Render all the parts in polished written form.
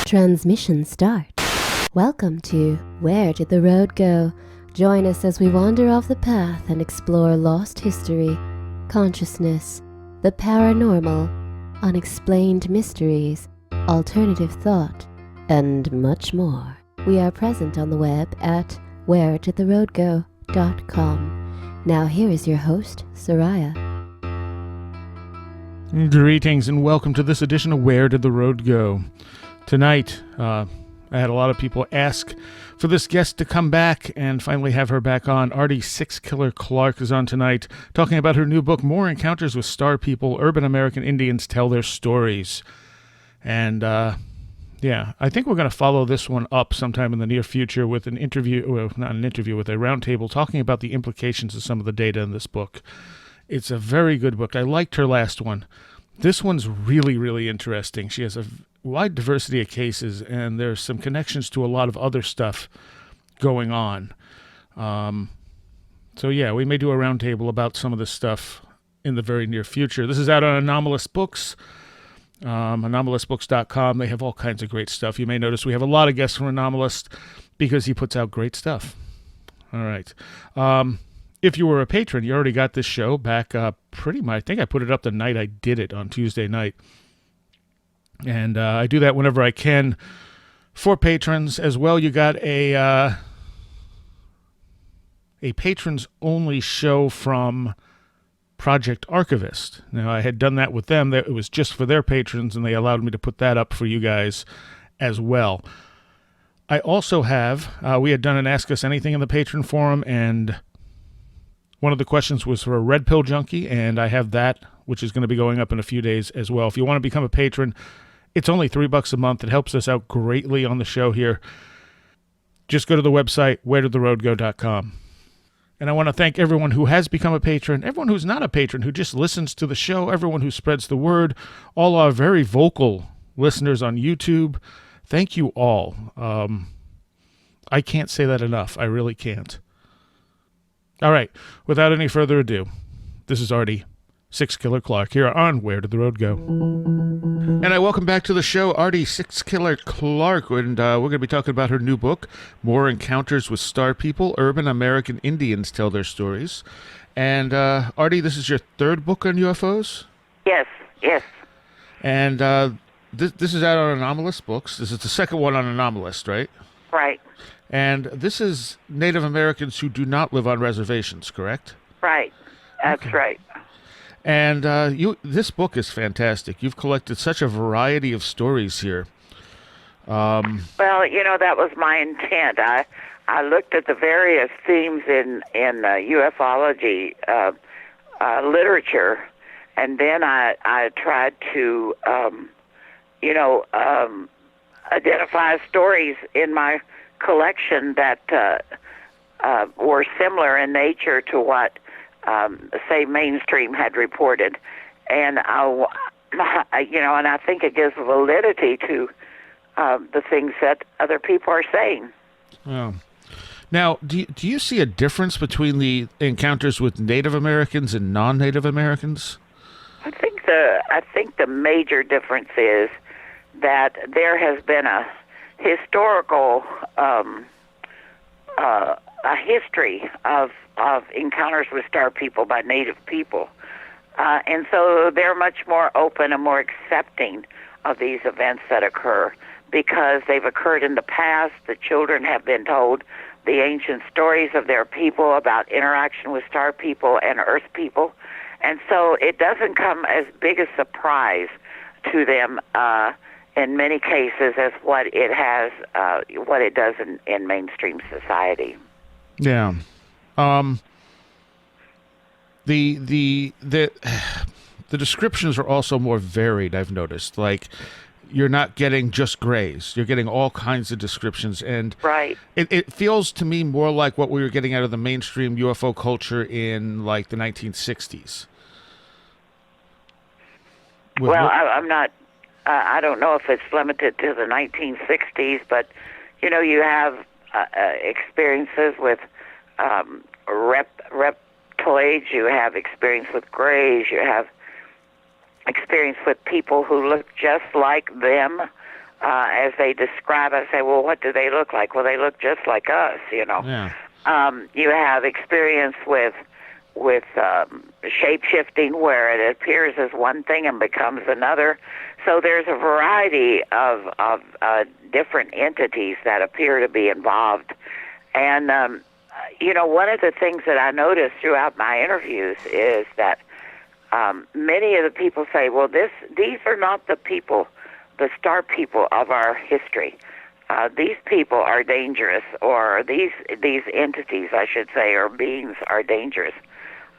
Transmission start. Welcome to Where Did the Road Go? Join us as we wander off the path and explore lost history, consciousness, the paranormal, unexplained mysteries, alternative thought, and much more. We are present on the web at wheredidtheroadgo.com. Now here is your host, Soraya. Greetings and welcome to this edition of Where Did the Road Go? Tonight, I had a lot of people ask for this guest to come back and finally have her back on. Ardy Sixkiller Clarke is on tonight talking about her new book, More Encounters with Star People, Urban American Indians Tell Their Stories. And I think we're going to follow this one up sometime in the near future with an interview, well, not an interview, with a roundtable talking about the implications of some of the data in this book. It's a very good book. I liked her last one. This one's really, really interesting. She has a wide diversity of cases, and there's some connections to a lot of other stuff going on. We may do a roundtable about some of this stuff in the very near future. This is out on Anomalous Books, anomalousbooks.com. They have all kinds of great stuff. You may notice we have a lot of guests from Anomalous because he puts out great stuff. All right. If you were a patron, you already got this show back pretty much. I think I put it up the night I did it on Tuesday night. And I do that whenever I can for patrons as well. You got a patrons-only show from Project Archivist. Now, I had done that with them. It was just for their patrons, and they allowed me to put that up for you guys as well. I also have, we had done an Ask Us Anything in the patron forum, and one of the questions was for a Red Pill Junkie, and I have that, which is going to be going up in a few days as well. If you want to become a patron, it's only $3 a month. It helps us out greatly on the show here. Just go to the website, wheredidtheroadgo.com. And I want to thank everyone who has become a patron, everyone who's not a patron, who just listens to the show, everyone who spreads the word, all our very vocal listeners on YouTube. Thank you all. I can't say that enough. I really can't. All right. Without any further ado, this is Ardy Sixkiller Clarke here on Where Did the Road Go? And I welcome back to the show Ardy Sixkiller Clarke, and we're going to be talking about her new book, More Encounters with Star People, Urban American Indians Tell Their Stories. And Ardy, this is your third book on UFOs? Yes. And this is out on Anomalous Books. This is the second one on Anomalous, right? Right. And this is Native Americans who do not live on reservations, correct? Right. That's okay. Right. And this book is fantastic. You've collected such a variety of stories here. Well, that was my intent. I looked at the various themes in ufology literature, and then I tried to, identify stories in my collection that were similar in nature to what say mainstream had reported, and I think it gives validity to the things that other people are saying. Oh. Now, do you see a difference between the encounters with Native Americans and non-Native Americans? I think the major difference is that there has been a historical a history of encounters with star people by Native people. And so they're much more open and more accepting of these events that occur because they've occurred in the past. The children have been told the ancient stories of their people about interaction with star people and earth people. And so it doesn't come as big a surprise to them in many cases as what it does in mainstream society. Yeah. The descriptions are also more varied, I've noticed. Like, you're not getting just grays. You're getting all kinds of descriptions. And right. It feels to me more like what we were getting out of the mainstream UFO culture in, like, the 1960s. I'm not... I don't know if it's limited to the 1960s, but, you have experiences with reptoids, you have experience with grays, you have experience with people who look just like them, as they describe it, I say, well, what do they look like? Well, they look just like us, you know. Yeah. You have experience with shape-shifting where it appears as one thing and becomes another. So there's a variety of different entities that appear to be involved. And, one of the things that I noticed throughout my interviews is that many of the people say, well, these are not the people, the star people of our history. These people are dangerous, or these entities, I should say, or beings are dangerous.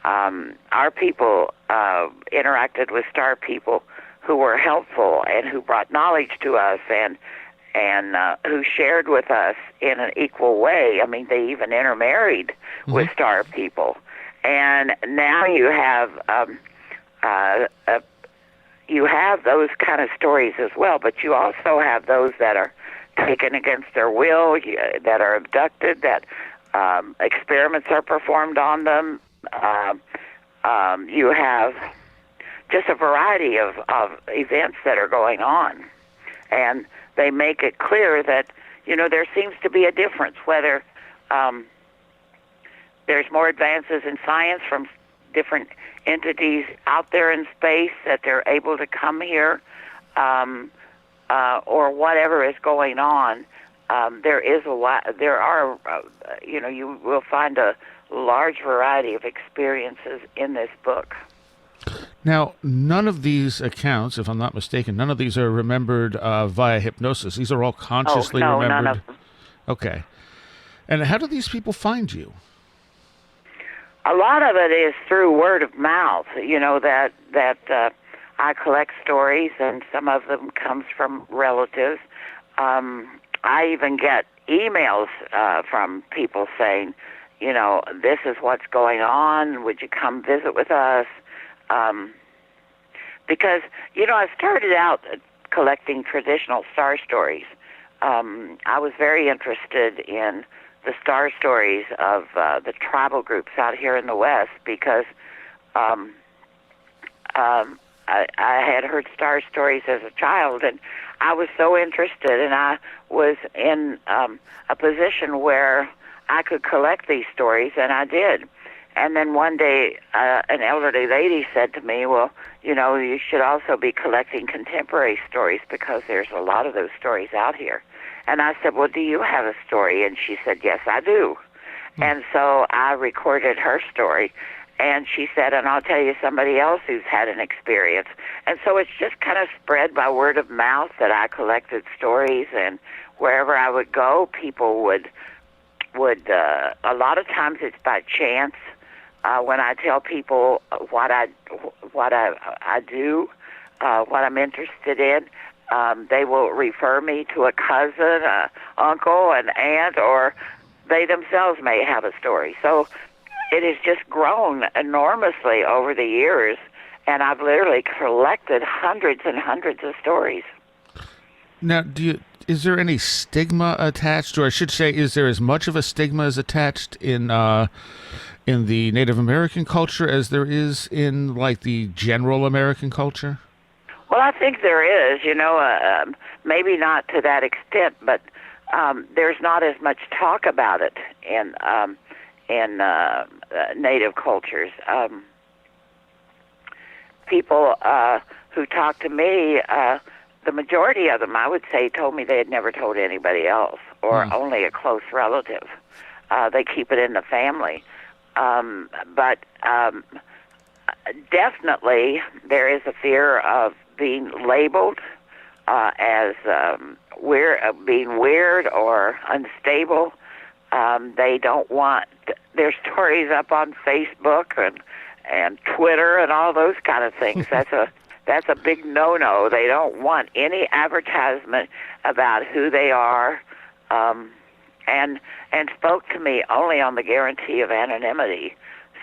Our people interacted with star people who were helpful and who brought knowledge to us and who shared with us in an equal way. I mean, they even intermarried with star people. And now you have those kind of stories as well, but you also have those that are taken against their will, that are abducted, that experiments are performed on them. You have just a variety of events that are going on. And they make it clear that, there seems to be a difference, whether there's more advances in science from different entities out there in space that they're able to come here, or whatever is going on. You will find a large variety of experiences in this book. Now, none of these accounts, if I'm not mistaken, none of these are remembered via hypnosis. These are all consciously remembered. None of them. Okay. And how do these people find you? A lot of it is through word of mouth. That I collect stories, and some of them comes from relatives. I even get emails from people saying, this is what's going on. Would you come visit with us? Because, I started out collecting traditional star stories. I was very interested in the star stories of the tribal groups out here in the West because I had heard star stories as a child, and I was so interested, and I was in a position where I could collect these stories, and I did. And then one day, an elderly lady said to me, well, you should also be collecting contemporary stories because there's a lot of those stories out here. And I said, well, do you have a story? And she said, yes, I do. And so I recorded her story. And she said, and I'll tell you somebody else who's had an experience. And so it's just kind of spread by word of mouth that I collected stories, and wherever I would go, people would a lot of times it's by chance. When I tell people what I do, what I'm interested in, they will refer me to a cousin, an uncle, an aunt, or they themselves may have a story. So it has just grown enormously over the years, and I've literally collected hundreds and hundreds of stories. Now, is there any stigma attached, or I should say, is there as much of a stigma as attached in the Native American culture as there is in, like, the general American culture? Well, I think there is, maybe not to that extent, but there's not as much talk about it in Native cultures. People who talk to me, the majority of them, I would say, told me they had never told anybody else, or only a close relative. They keep it in the family. But definitely there is a fear of being labeled as being weird or unstable. They don't want their stories up on Facebook and Twitter and all those kind of things. That's a big no-no. They don't want any advertisement about who they are, and spoke to me only on the guarantee of anonymity.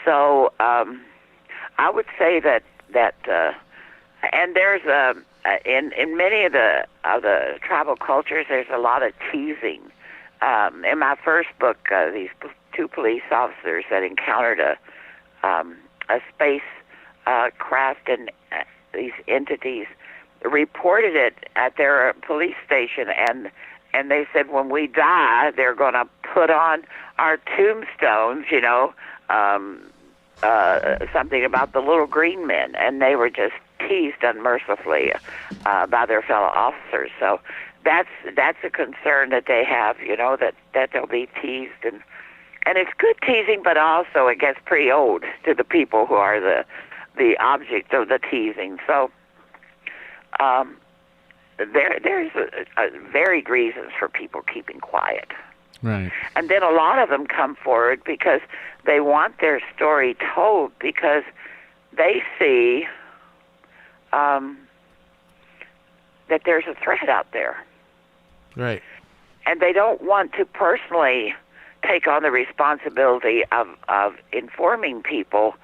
So I would say that and there's in many of the tribal cultures, there's a lot of teasing. In my first book, these two police officers that encountered a space craft and these entities, reported it at their police station, and they said when we die, they're going to put on our tombstones, something about the little green men, and they were just teased unmercifully by their fellow officers. So that's a concern that they have, that they'll be teased, and it's good teasing, but also it gets pretty old to the people who are the object of the teasing. So there's varied reasons for people keeping quiet. Right. And then a lot of them come forward because they want their story told, because they see that there's a threat out there. Right. And they don't want to personally take on the responsibility of informing people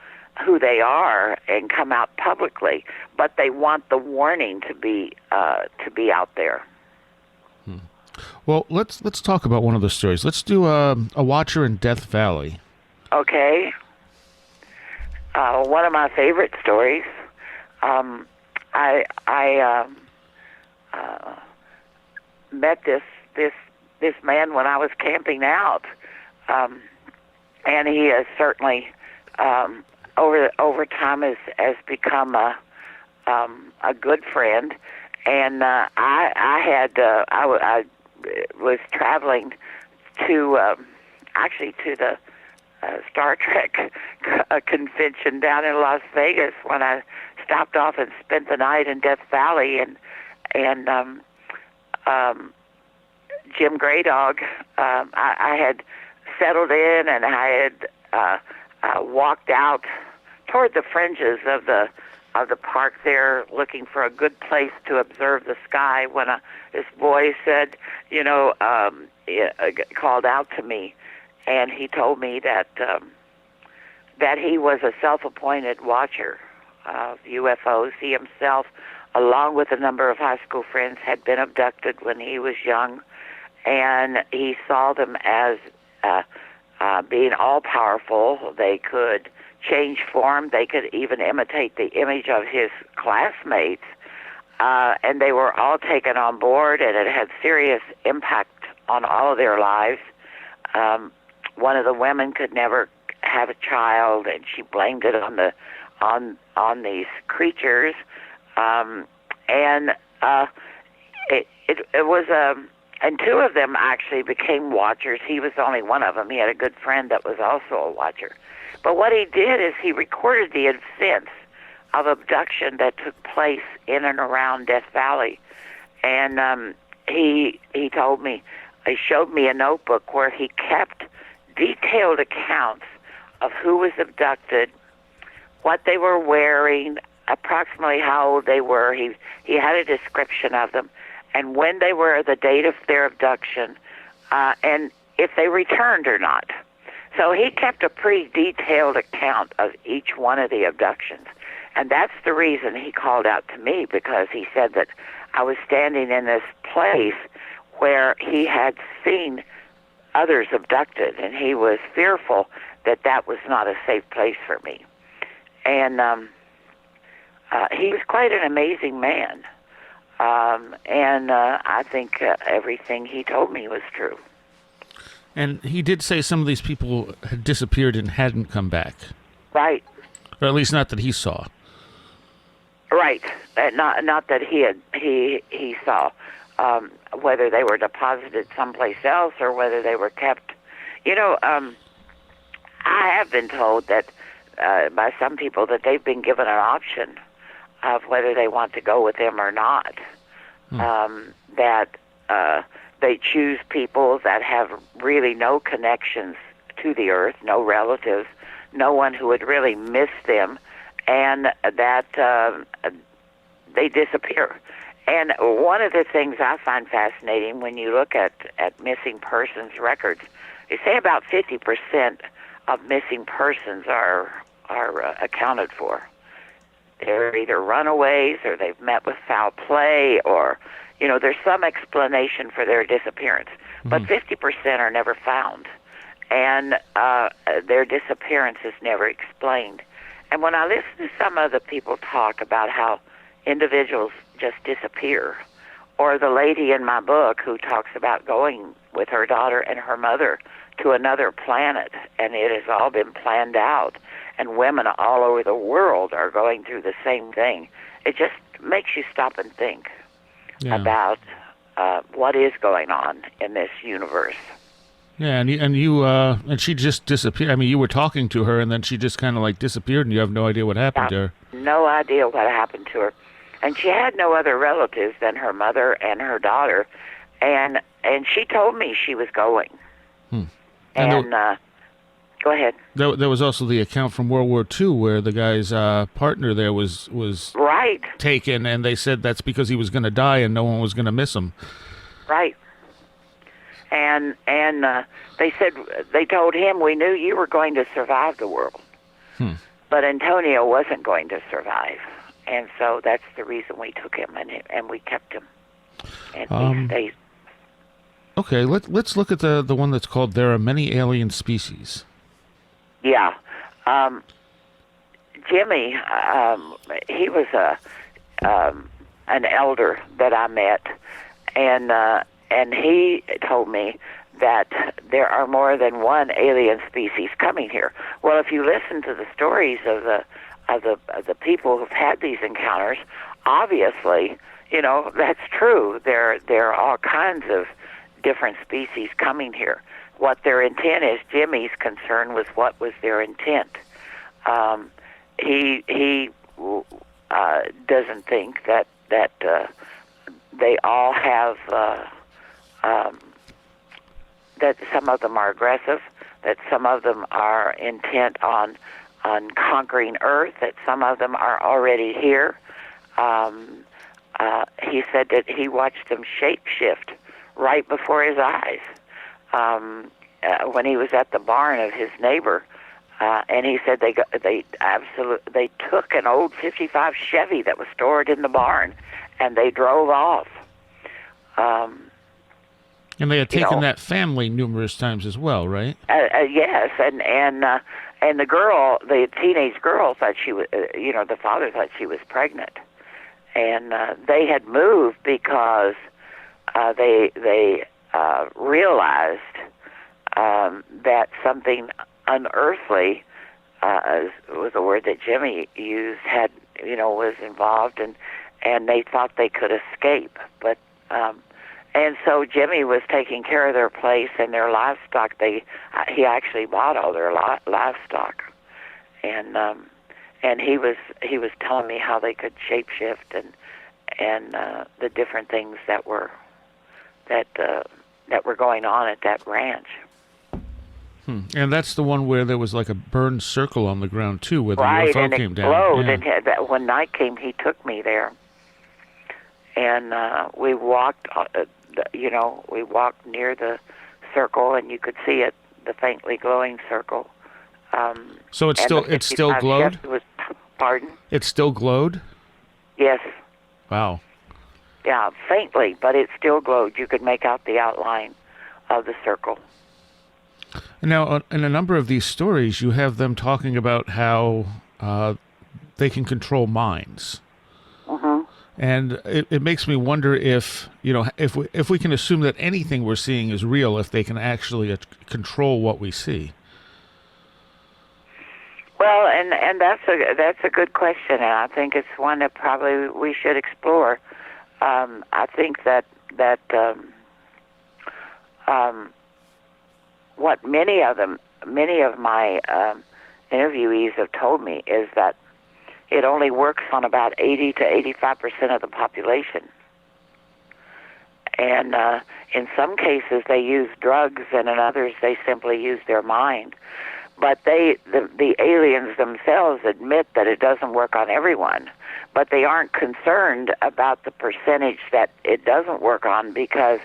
who they are and come out publicly, but they want the warning to be out there. Well, let's talk about one of the stories. Let's do a Watcher in Death Valley. Okay. One of my favorite stories. I met this man when I was camping out, and he has certainly over time has become a good friend. And I was traveling to the Star Trek convention down in Las Vegas when I stopped off and spent the night in Death Valley, and Jim Greydog, I had settled in, and I had walked out toward the fringes of the park there, looking for a good place to observe the sky, when this boy said, called out to me, and he told me that he was a self-appointed watcher of UFOs. He himself, along with a number of high school friends, had been abducted when he was young, and he saw them as being all-powerful. They could change form. They could even imitate the image of his classmates, and they were all taken on board, and it had serious impact on all of their lives. One of the women could never have a child, and she blamed it on these creatures, and it was and two of them actually became watchers. He was only one of them. He had a good friend that was also a watcher. But what he did is he recorded the events of abduction that took place in and around Death Valley, and he told me, he showed me a notebook where he kept detailed accounts of who was abducted, what they were wearing, approximately how old they were. He had a description of them, and when they were, the date of their abduction, and if they returned or not. So he kept a pretty detailed account of each one of the abductions. And that's the reason he called out to me, because he said that I was standing in this place where he had seen others abducted, and he was fearful that that was not a safe place for me. And he was quite an amazing man. And I think everything he told me was true. And he did say some of these people had disappeared and hadn't come back. Right. Or at least not that he saw. Right. Not that he saw. Whether they were deposited someplace else or whether they were kept. I have been told that by some people that they've been given an option of whether they want to go with him or not. That they choose people that have really no connections to the earth, no relatives, no one who would really miss them, and that they disappear. And one of the things I find fascinating when you look at missing persons records, they say about 50% of missing persons are accounted for. They're either runaways or they've met with foul play, or there's some explanation for their disappearance. But 50% are never found, and their disappearance is never explained. And when I listen to some other people talk about how individuals just disappear. Or the lady in my book who talks about going with her daughter and her mother to another planet, and it has all been planned out, and women all over the world are going through the same thing. It just makes you stop and think about what is going on in this universe. Yeah, and she just disappeared. I mean, you were talking to her, and then she just kind of like disappeared, and you have no idea what happened to her. No idea what happened to her. And she had no other relatives than her mother and her daughter, and she told me she was going. And go ahead. There was also the account from World War II where the guy's partner there was right taken, and they said that's because he was going to die and no one was going to miss him. Right. And they said, they told him, we knew you were going to survive the world, but Antonio wasn't going to survive. And so that's the reason we took him, and we kept him. And he stayed. Okay, let's look at the one that's called There Are Many Alien Species. Yeah. Jimmy, he was an elder that I met, and he told me that there are more than one alien species coming here. Well, if you listen to the stories of the people who've had these encounters, obviously, that's true. There are all kinds of different species coming here. What their intent is, Jimmy's concern was what was their intent. He doesn't think that they all have that some of them are aggressive, that some of them are intent on conquering Earth, that some of them are already here. He said that he watched them shapeshift right before his eyes when he was at the barn of his neighbor, and he said they took an old '55 Chevy that was stored in the barn, and they drove off. And they had taken that family numerous times as well, right? Yes, and the girl, the teenage girl, thought she was, the father thought she was pregnant, and they had moved because they realized that something unearthly was a word that Jimmy used, was involved, and they thought they could escape, but and so Jimmy was taking care of their place and their livestock. He actually bought all their livestock, and he was telling me how they could shapeshift and the different things that were going on at that ranch. And that's the one where there was like a burned circle on the ground too, where the right, UFO and came it down. Glowed, yeah. And when night came, he took me there, and we walked. We walked near the circle, and you could see it, the faintly glowing circle. So it still glowed? Pardon? It still glowed? Yes. Wow. Yeah, faintly, but it still glowed. You could make out the outline of the circle. Now, in a number of these stories, you have them talking about how they can control minds. Mm-hmm. And it makes me wonder if we can assume that anything we're seeing is real, if they can actually control what we see. Well, and that's a good question, and I think it's one that probably we should explore. I think that what many of my interviewees have told me is that it only works on about 80 to 85% of the population. And in some cases they use drugs, and in others they simply use their mind. But the aliens themselves admit that it doesn't work on everyone. But they aren't concerned about the percentage that it doesn't work on, because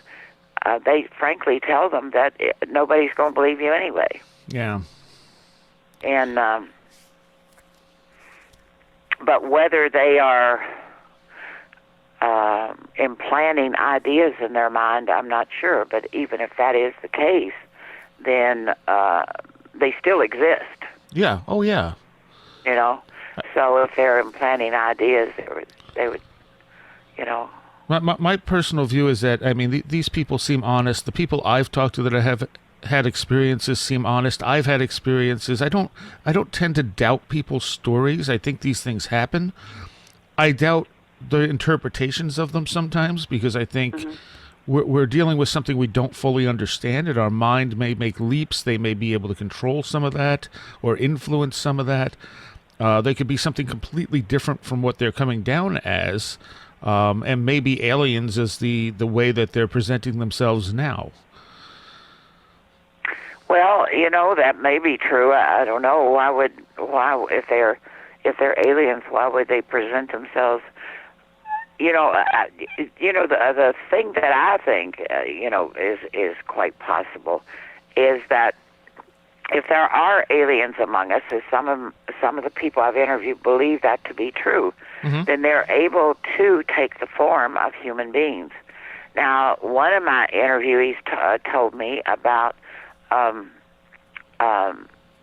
they frankly tell them that nobody's going to believe you anyway. Yeah. And but whether they are implanting ideas in their mind, I'm not sure. But even if that is the case, then they still exist. Yeah. Oh, yeah. So if they're implanting ideas, they would you know. My personal view is that, I mean, these people seem honest. The people I've talked to that have had experiences seem honest. I've had experiences. I don't tend to doubt people's stories. I think these things happen. I doubt the interpretations of them sometimes, because I think we're dealing with something we don't fully understand, and our mind may make leaps. They may be able to control some of that or influence some of that. They could be something completely different from what they're coming down as, and maybe aliens is the way that they're presenting themselves now. Well, you know, that may be true. I don't know. Why if they're aliens, why would they present themselves? You know, the thing that I think, is quite possible, is that if there are aliens among us, as some of the people I've interviewed believe that to be true, then they're able to take the form of human beings. Now, one of my interviewees told me about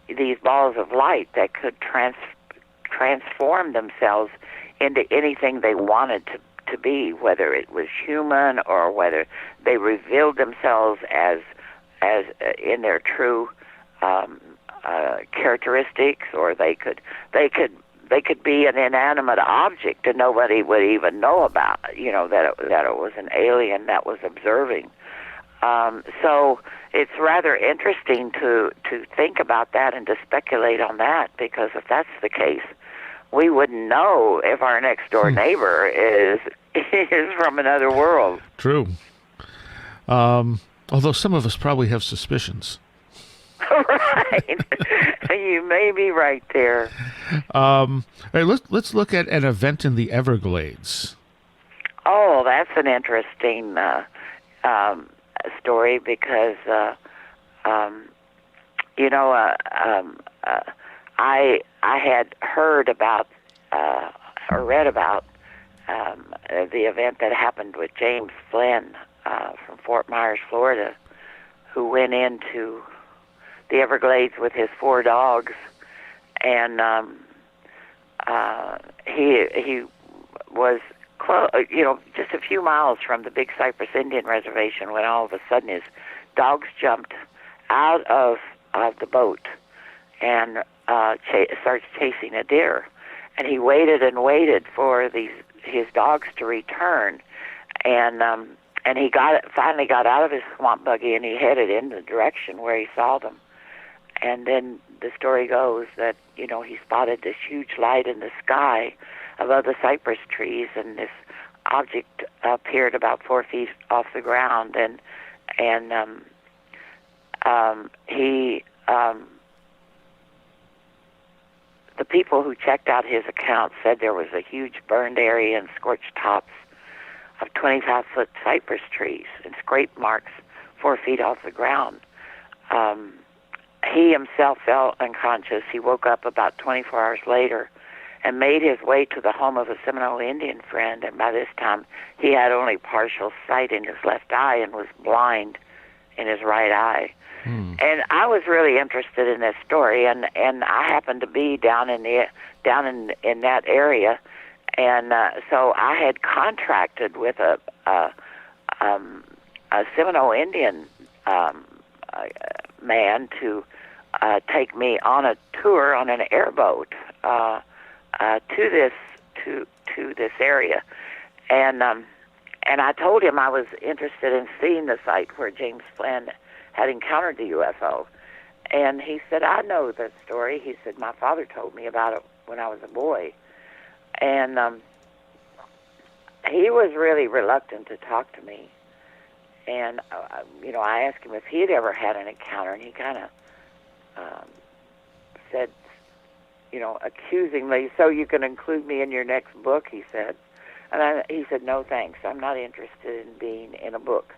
these balls of light that could transform themselves into anything they wanted to be, whether it was human or whether they revealed themselves as in their true characteristics, or they could be an inanimate object and nobody would even know about, that it was an alien that was observing. So it's rather interesting to think about that and to speculate on that, because if that's the case, we wouldn't know if our next door neighbor is from another world. True. Although some of us probably have suspicions. Right. You may be right there. All right, let's look at an event in the Everglades. Oh, that's an interesting story, because I had heard about or read about the event that happened with James Flynn from Fort Myers, Florida, who went into the Everglades with his 4 dogs, and he was just a few miles from the Big Cypress Indian Reservation, when all of a sudden his dogs jumped out of the boat and starts chasing a deer. And he waited and waited for his dogs to return, and he finally got out of his swamp buggy and he headed in the direction where he saw them. And then the story goes that he spotted this huge light in the sky above the cypress trees, and this object appeared about 4 feet off the ground, and the people who checked out his account said there was a huge burned area and scorched tops of 25-foot cypress trees and scrape marks 4 feet off the ground. He himself fell unconscious. He woke up about 24 hours later and made his way to the home of a Seminole Indian friend, and by this time he had only partial sight in his left eye and was blind in his right eye. And I was really interested in this story, and I happened to be down in that area, and so I had contracted with a Seminole Indian man to take me on a tour on an airboat to this area, and I told him I was interested in seeing the site where James Flynn had encountered the UFO, and he said, "I know the story." He said, "My father told me about it when I was a boy," and he was really reluctant to talk to me. And I asked him if he had ever had an encounter, and he kind of said, accusingly, "So you can include me in your next book?" he said. And he said, "No, thanks. I'm not interested in being in a book."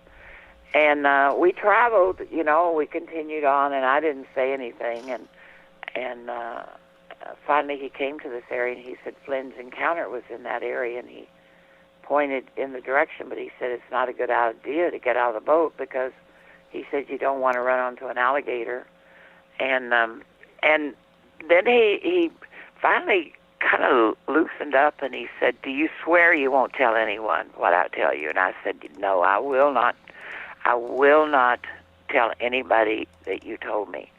And we traveled, we continued on, and I didn't say anything. And finally he came to this area, and he said Flynn's encounter was in that area, and he pointed in the direction, but he said it's not a good idea to get out of the boat, because he said you don't want to run onto an alligator. And then he finally kind of loosened up, and he said, "Do you swear you won't tell anyone what I tell you?" And I said, "No, I will not. I will not tell anybody that you told me."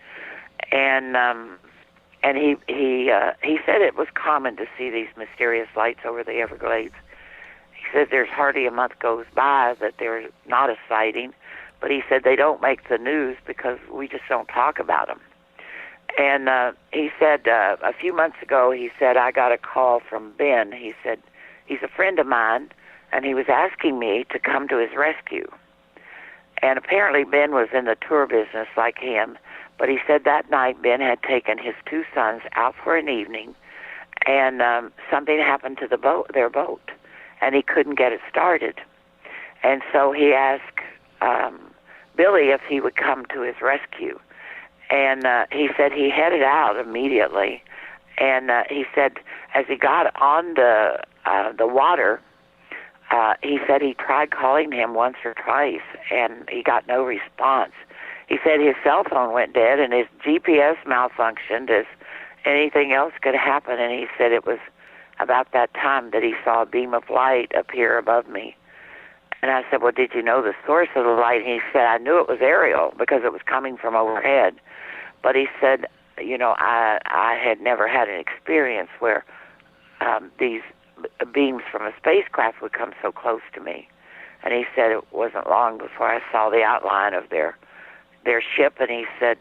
And he said it was common to see these mysterious lights over the Everglades. He said there's hardly a month goes by that there's not a sighting, but he said they don't make the news because we just don't talk about them. And he said a few months ago, he said, I got a call from Ben. He said, he's a friend of mine, and he was asking me to come to his rescue. And apparently Ben was in the tour business like him, but he said that night Ben had taken his 2 sons out for an evening, and something happened to their boat, and he couldn't get it started. And so he asked Billy if he would come to his rescue. And he said he headed out immediately. And he said as he got on the water, he said he tried calling him once or twice, and he got no response. He said his cell phone went dead and his GPS malfunctioned as anything else could happen. And he said it was about that time that he saw a beam of light appear above me. And I said, well, did you know the source of the light? And he said, I knew it was aerial because it was coming from overhead. But he said, you know, I had never had an experience where these beams from a spacecraft would come so close to me. And he said it wasn't long before I saw the outline of their ship, and he said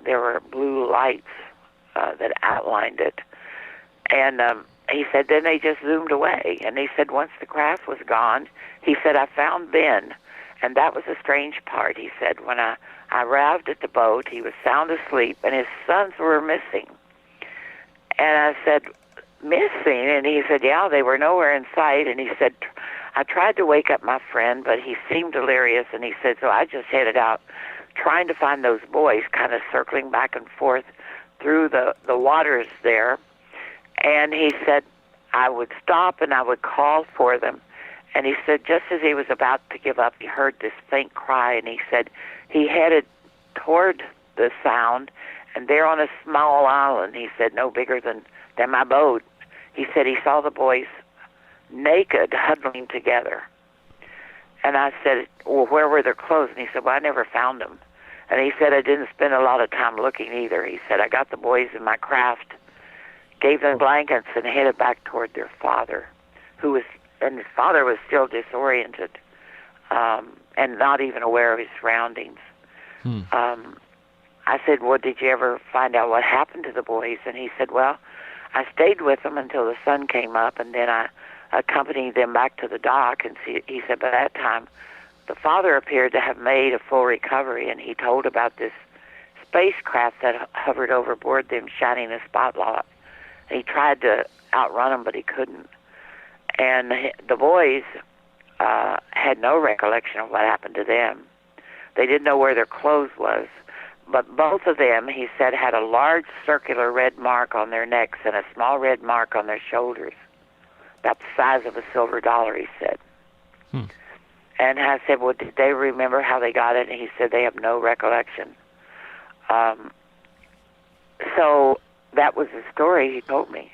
there were blue lights that outlined it. And he said then they just zoomed away. And he said once the craft was gone, he said I found Ben, and that was the strange part. He said when I arrived at the boat, he was sound asleep, and his sons were missing. And I said, missing? And he said, yeah, they were nowhere in sight. And he said, I tried to wake up my friend, but he seemed delirious. And he said, so I just headed out trying to find those boys, kind of circling back and forth through the waters there. And he said, I would stop and I would call for them. And he said, just as he was about to give up, he heard this faint cry. And he said he headed toward the sound, and there on a small island, he said, no bigger than my boat, he said he saw the boys naked, huddling together. And I said, well, where were their clothes? And he said, well, I never found them. And he said, I didn't spend a lot of time looking either. He said, I got the boys in my craft, gave them blankets, and headed back toward their father, and his father was still disoriented and not even aware of his surroundings. I said, well, did you ever find out what happened to the boys? And he said, well, I stayed with them until the sun came up, and then I accompanied them back to the dock. And he said by that time, the father appeared to have made a full recovery, and he told about this spacecraft that hovered overboard them, shining a spotlight. And he tried to outrun them, but he couldn't. And the boys had no recollection of what happened to them. They didn't know where their clothes was. But both of them, he said, had a large circular red mark on their necks and a small red mark on their shoulders, about the size of a silver dollar, he said. And I said, well, did they remember how they got it? And he said they have no recollection. So that was the story he told me.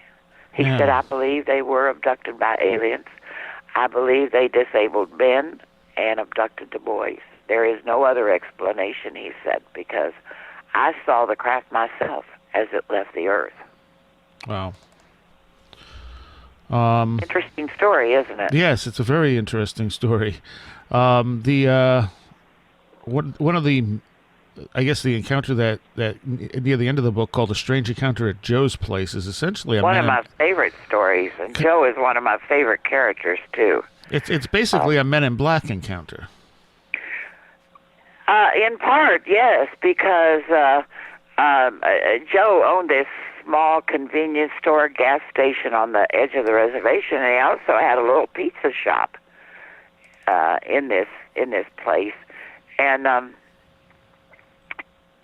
He said, I believe they were abducted by aliens. I believe they disabled Ben and abducted the boys. There is no other explanation, he said, because I saw the craft myself as it left the earth. Wow. Interesting story, isn't it? Yes, it's a very interesting story. One of the, I guess, the encounter that near the end of the book, called "A Strange Encounter at Joe's Place," is essentially one of my favorite stories, and Joe is one of my favorite characters too. It's basically a Men in Black encounter. In part, yes, because Joe owned this small convenience store, gas station on the edge of the reservation, and he also had a little pizza shop in this place. And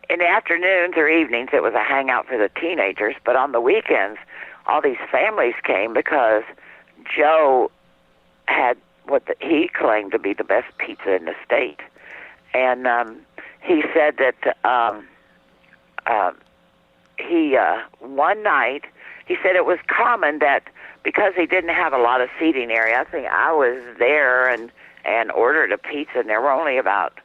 in the afternoons or evenings, it was a hangout for the teenagers. But on the weekends, all these families came because Joe had what he claimed to be the best pizza in the state. And he said that he one night he said it was common that because he didn't have a lot of seating area, I think I was there and ordered a pizza, and there were only about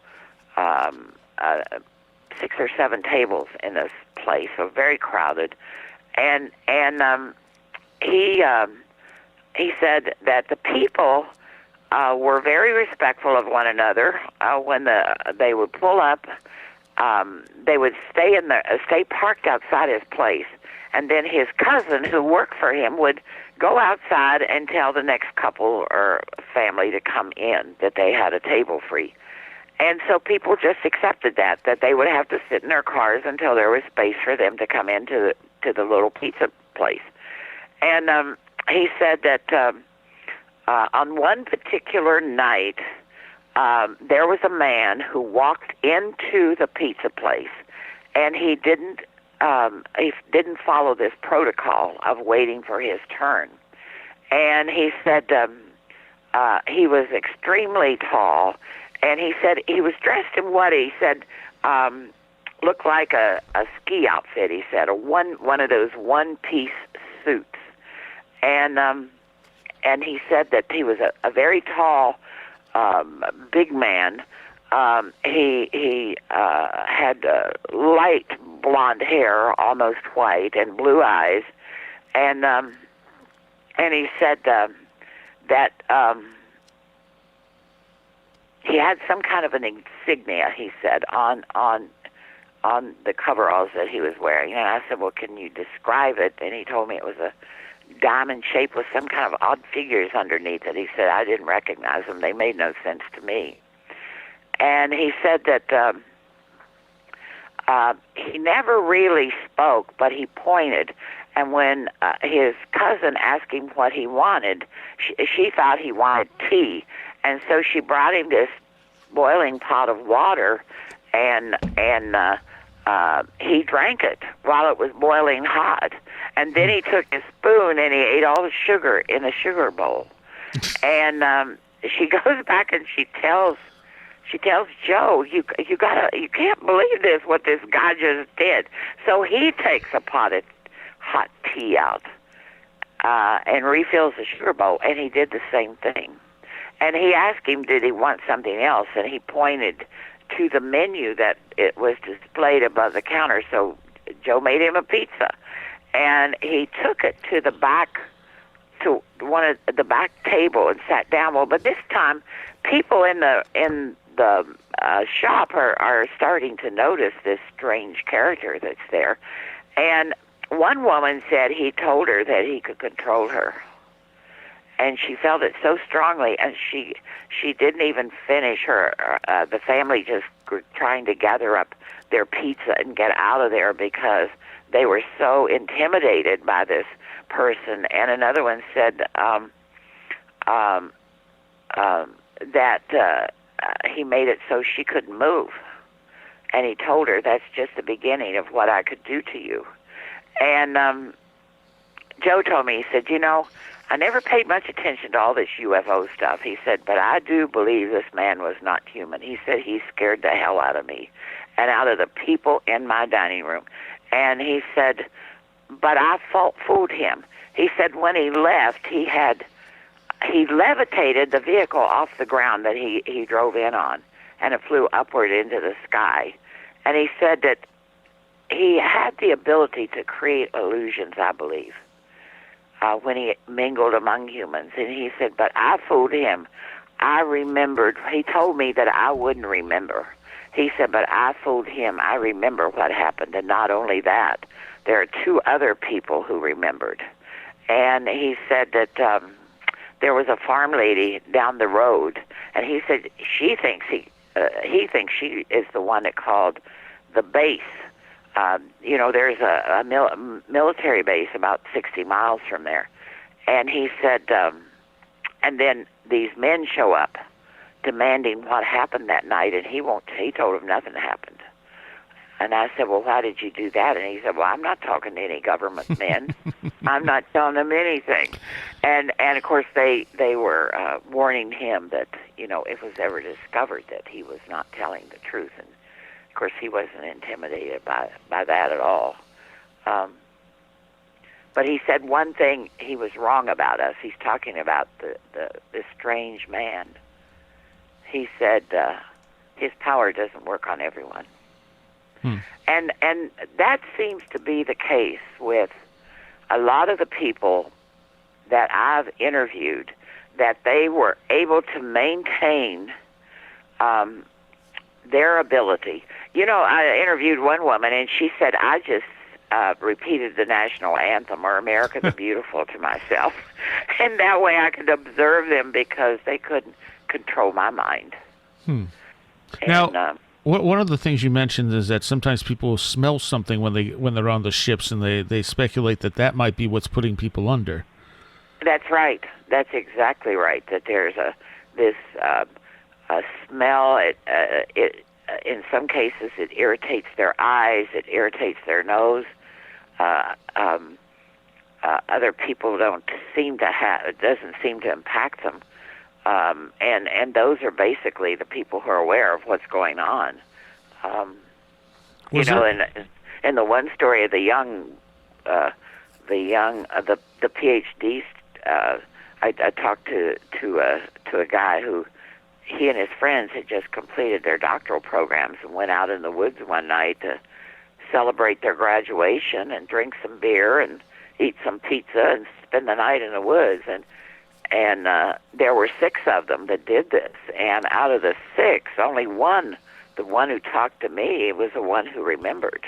6 or 7 tables in this place, so very crowded. And he said that the people were very respectful of one another. When they would pull up, they would stay parked outside his place, and then his cousin, who worked for him, would go outside and tell the next couple or family to come in that they had a table free. And so people just accepted that they would have to sit in their cars until there was space for them to come into the little pizza place. And he said that on one particular night, there was a man who walked into the pizza place, and he didn't follow this protocol of waiting for his turn. And he said he was extremely tall, and he said he was dressed in what he said looked like a ski outfit. He said one of those one-piece suits, and he said that he was a very tall, big man. He had light blonde hair, almost white, and blue eyes, and he said that he had some kind of an insignia, he said, on the coveralls that he was wearing. And I said, well, can you describe it? And he told me it was a diamond shape with some kind of odd figures underneath it. He said, I didn't recognize them. They made no sense to me. And he said that he never really spoke, but he pointed. And when his cousin asked him what he wanted, she thought he wanted tea. And so she brought him this boiling pot of water, and he drank it while it was boiling hot. And then he took his spoon and he ate all the sugar in a sugar bowl. And she goes back and she tells Joe, you can't believe this, what this guy just did. So he takes a pot of hot tea out and refills the sugar bowl, and he did the same thing. And he asked him, did he want something else? And he pointed to the menu that it was displayed above the counter. So Joe made him a pizza, and he took it to the back, to one of the back table, and sat down. Well, but this time, people in the shop are starting to notice this strange character that's there. And one woman said he told her that he could control her. And she felt it so strongly, and she didn't even finish her. The family just were trying to gather up their pizza and get out of there because they were so intimidated by this person. And another one said that he made it so she couldn't move. And he told her, that's just the beginning of what I could do to you. And Joe told me, he said, I never paid much attention to all this UFO stuff. He said, but I do believe this man was not human. He said he scared the hell out of me and out of the people in my dining room. And he said, but I fooled him. He said when he left, he levitated the vehicle off the ground that he drove in on, and it flew upward into the sky. And he said that he had the ability to create illusions, I believe, when he mingled among humans. And he said, but I fooled him. I remembered. He told me that I wouldn't remember. He said, but I fooled him. I remember what happened. And not only that, there are 2 other people who remembered. And he said that there was a farm lady down the road, and he said he thinks she is the one that called the base. There's a military base about 60 miles from there. And he said, and then these men show up demanding what happened that night, and he told them nothing happened. And I said, well, why did you do that? And he said, well, I'm not talking to any government men. I'm not telling them anything. And of course, they were warning him that, if it was ever discovered that he was not telling the truth. And of course, he wasn't intimidated by that at all. But But he said one thing he was wrong about us. He's talking about this strange man. He said his power doesn't work on everyone. And that seems to be the case with a lot of the people that I've interviewed, that they were able to maintain their ability. You know, I interviewed one woman, and she said, I just repeated the national anthem, or America the Beautiful, to myself. And that way I could observe them because they couldn't control my mind. And, now, one of the things you mentioned is that sometimes people smell something when they're on the ships, and they speculate that might be what's putting people under. That's right. That's exactly right. That there's this smell. It in some cases it irritates their eyes. It irritates their nose. Other people don't seem to have. It doesn't seem to impact them. And those are basically the people who are aware of what's going on. You know, in the one story of the PhD, I talked to a guy who, he and his friends had just completed their doctoral programs and went out in the woods one night to celebrate their graduation and drink some beer and eat some pizza and spend the night in the woods. And there were 6 of them that did this. And out of the 6, only one, the one who talked to me, was the one who remembered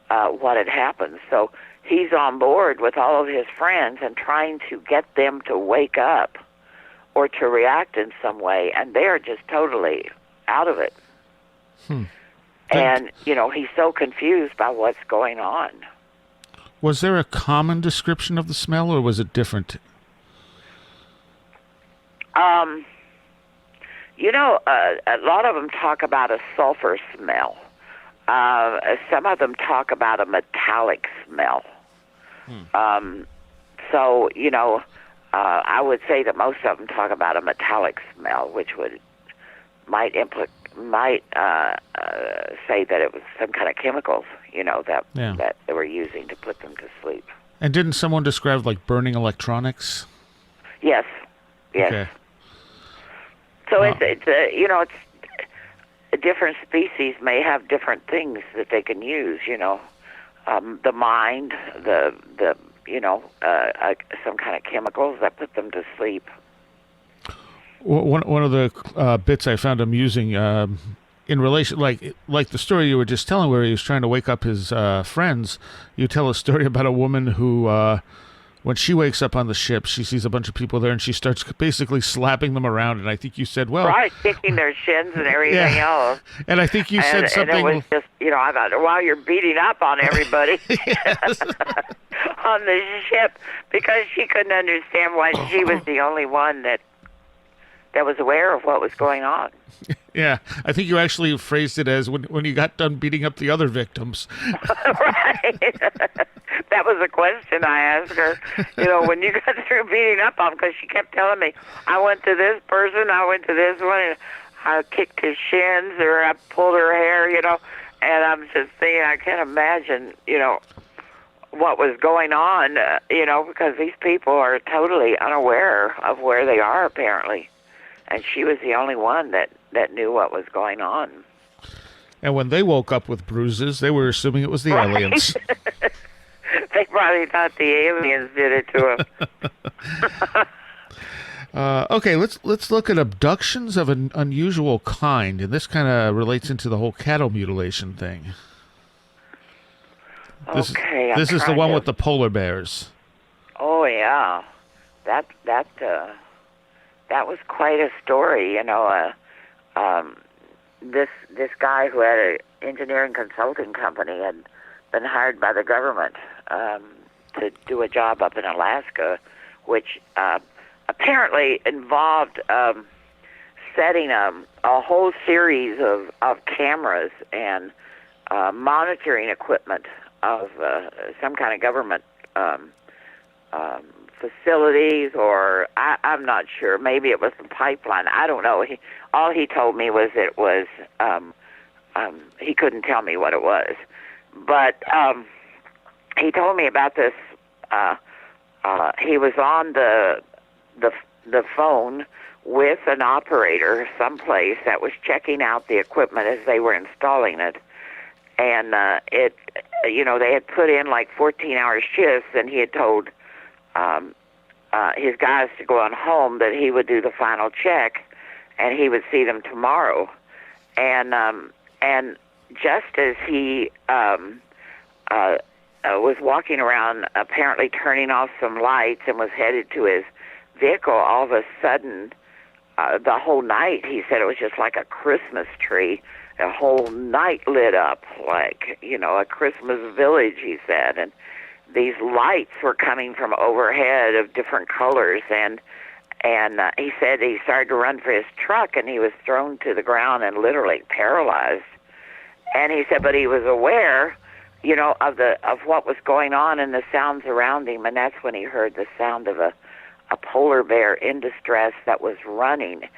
what had happened. So he's on board with all of his friends and trying to get them to wake up or to react in some way, and they're just totally out of it. And, you know, he's so confused by what's going on. Was there a common description of the smell, or was it different? You know, a lot of them talk about a sulfur smell. Some of them talk about a metallic smell. So, you know, I would say that most of them talk about a metallic smell, which might say that it was some kind of chemicals, you know, that they were using to put them to sleep. And didn't someone describe like burning electronics? Yes. Okay. So it's you know, it's different species may have different things that they can use. You know, the mind, the you know, some kind of chemicals that put them to sleep. One of the bits I found amusing in relation, like the story you were just telling, where he was trying to wake up his friends. You tell a story about a woman who, when she wakes up on the ship, she sees a bunch of people there, and she starts basically slapping them around. And I think you said, well... Right, kicking their shins and everything else. And I think you said something... And it was just, you know, I thought, wow, you're beating up on everybody on the ship, because she couldn't understand why she was the only one that was aware of what was going on. Yeah, I think you actually phrased it as when you got done beating up the other victims. Right. That was a question I asked her. You know, when you got through beating up on him, because she kept telling me, I went to this person, I went to this one, and I kicked his shins, or I pulled her hair, you know, and I'm just thinking, I can't imagine, you know, what was going on, you know, because these people are totally unaware of where they are, apparently. And she was the only one that knew what was going on. And when they woke up with bruises, they were assuming it was the aliens. They probably thought the aliens did it to them. Okay, let's look at abductions of an unusual kind, and this kind of relates into the whole cattle mutilation thing. This is the one with the polar bears. Oh yeah, that was quite a story. You know, this guy who had an engineering consulting company had been hired by the government to do a job up in Alaska, which apparently involved setting a whole series of cameras and monitoring equipment of some kind of government facilities, or I'm not sure. Maybe it was the pipeline. I don't know. All he told me was it was, he couldn't tell me what it was. But he told me about this he was on the phone with an operator someplace that was checking out the equipment as they were installing it. And they had put in like 14-hour shifts, and he had told his guys to go on home, that he would do the final check, and he would see them tomorrow. And just as he was walking around, apparently turning off some lights, and was headed to his vehicle, all of a sudden, the whole night, he said it was just like a Christmas tree. The whole night lit up like, a Christmas village, he said. And these lights were coming from overhead of different colors. And he said he started to run for his truck, and he was thrown to the ground and literally paralyzed. And he said, but he was aware, of what was going on and the sounds around him. And that's when he heard the sound of a polar bear in distress that was running.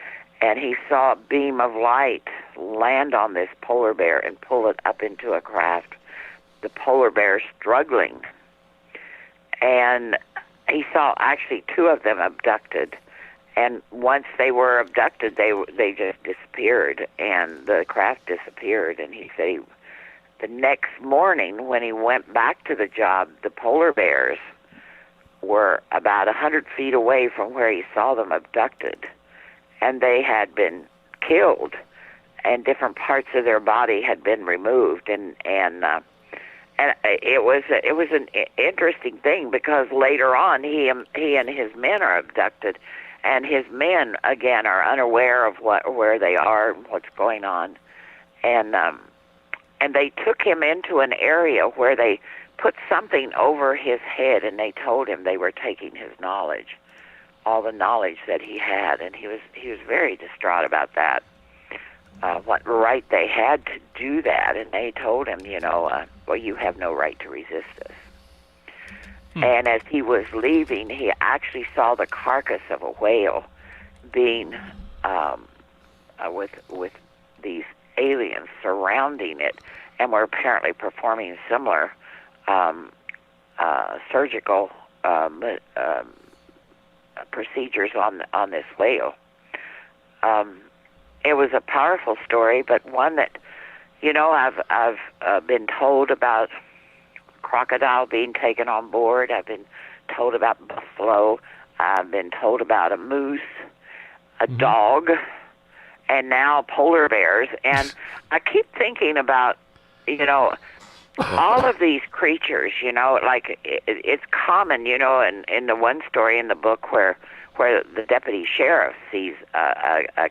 And he saw a beam of light land on this polar bear and pull it up into a craft. The polar bear struggling. And he saw actually two of them abducted. And once they were abducted, they just disappeared, and the craft disappeared. And he said the next morning when he went back to the job, the polar bears were about 100 feet away from where he saw them abducted. And they had been killed, and different parts of their body had been removed, and it was an interesting thing, because later on he and his men are abducted, and his men again are unaware of where they are and what's going on, and they took him into an area where they put something over his head, and they told him they were taking his knowledge. All the knowledge that he had, and he was very distraught about that. What right they had to do that, and they told him, well, you have no right to resist this. And as he was leaving, he actually saw the carcass of a whale being with these aliens surrounding it, and were apparently performing similar surgical procedures on this whale. It was a powerful story, but one that, I've been told about crocodile being taken on board. I've been told about buffalo. I've been told about a moose, a dog, and now polar bears. And I keep thinking about, all of these creatures, like it's common, in the one story in the book where the deputy sheriff sees a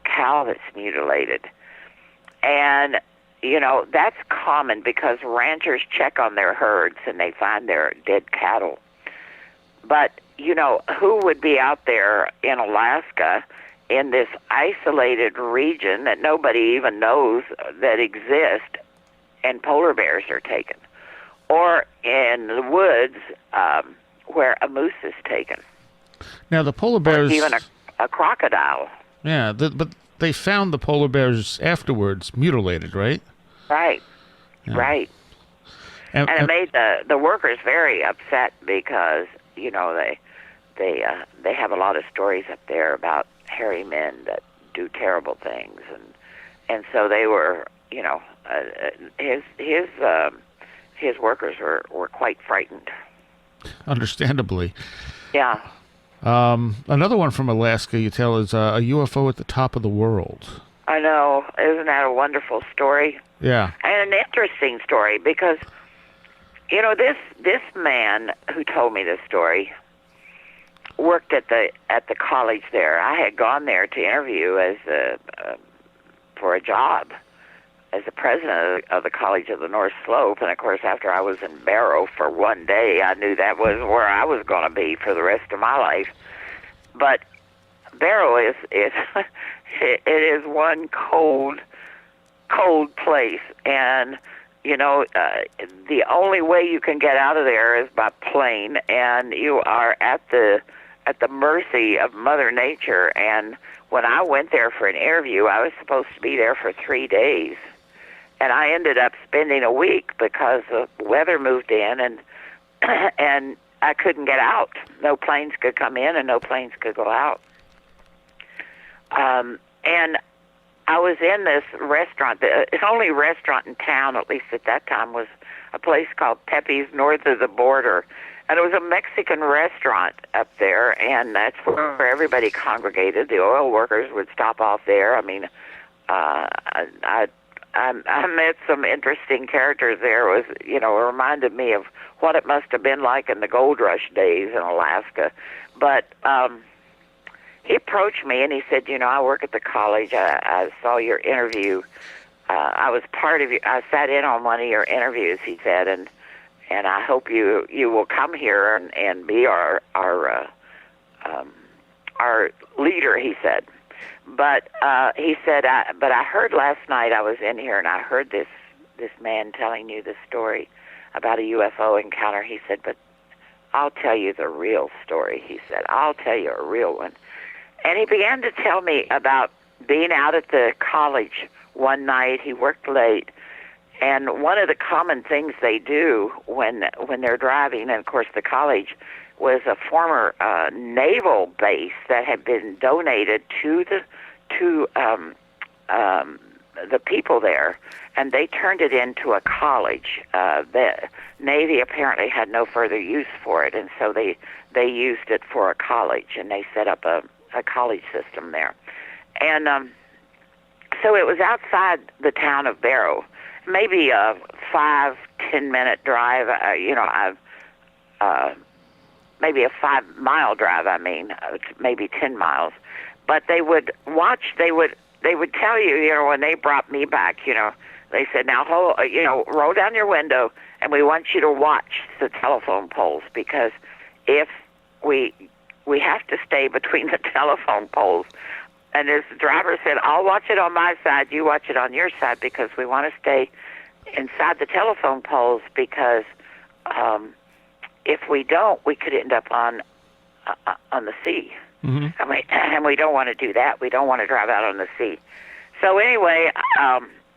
cow that's mutilated. And, that's common because ranchers check on their herds and they find their dead cattle. But, who would be out there in Alaska in this isolated region that nobody even knows that exists, and polar bears are taken? Or in the woods where a moose is taken. Now, the polar bears... Or even a crocodile. Yeah, but they found the polar bears afterwards mutilated, right? Right, yeah. Right. And it made the workers very upset because, they have a lot of stories up there about hairy men that do terrible things. And so they were, his workers were quite frightened. Understandably. Yeah. Another one from Alaska you tell is a UFO at the top of the world. I know. Isn't that a wonderful story? Yeah. And an interesting story because, this man who told me this story worked at the college there. I had gone there to interview for a job as the president of the College of the North Slope, and of course after I was in Barrow for one day, I knew that was where I was going to be for the rest of my life. But Barrow is it is one cold place, and the only way you can get out of there is by plane, and you are at the mercy of Mother Nature. And when I went there for an interview, I was supposed to be there for 3 days. And I ended up spending a week because the weather moved in, and I couldn't get out. No planes could come in and no planes could go out. And I was in this restaurant. The only restaurant in town, at least at that time, was a place called Pepe's north of the border. And it was a Mexican restaurant up there, and that's where everybody congregated. The oil workers would stop off there. I mean, I met some interesting characters there. It was, it reminded me of what it must have been like in the gold rush days in Alaska. But he approached me and he said, I work at the college. I saw your interview. I was part of you. I sat in on one of your interviews, he said, and I hope you will come here and be our leader, he said. But he said, but I heard last night, I was in here and I heard this man telling you the story about a UFO encounter. He said, but I'll tell you the real story, he said. I'll tell you a real one. And he began to tell me about being out at the college one night. He worked late. And one of the common things they do when they're driving, and of course the college was a former naval base that had been donated to the people there, and they turned it into a college. The Navy apparently had no further use for it, and so they used it for a college, and they set up a college system there. And so it was outside the town of Barrow, maybe a 5-10 minute drive. Maybe a 5 mile drive. Maybe 10 miles. But they would watch. They would tell you, when they brought me back, they said, now roll down your window, and we want you to watch the telephone poles, because if we have to stay between the telephone poles. And this driver said, I'll watch it on my side, you watch it on your side, because we want to stay inside the telephone poles, because if we don't, we could end up on the sea. Mm-hmm. And we don't want to do that. We don't want to drive out on the sea. So anyway,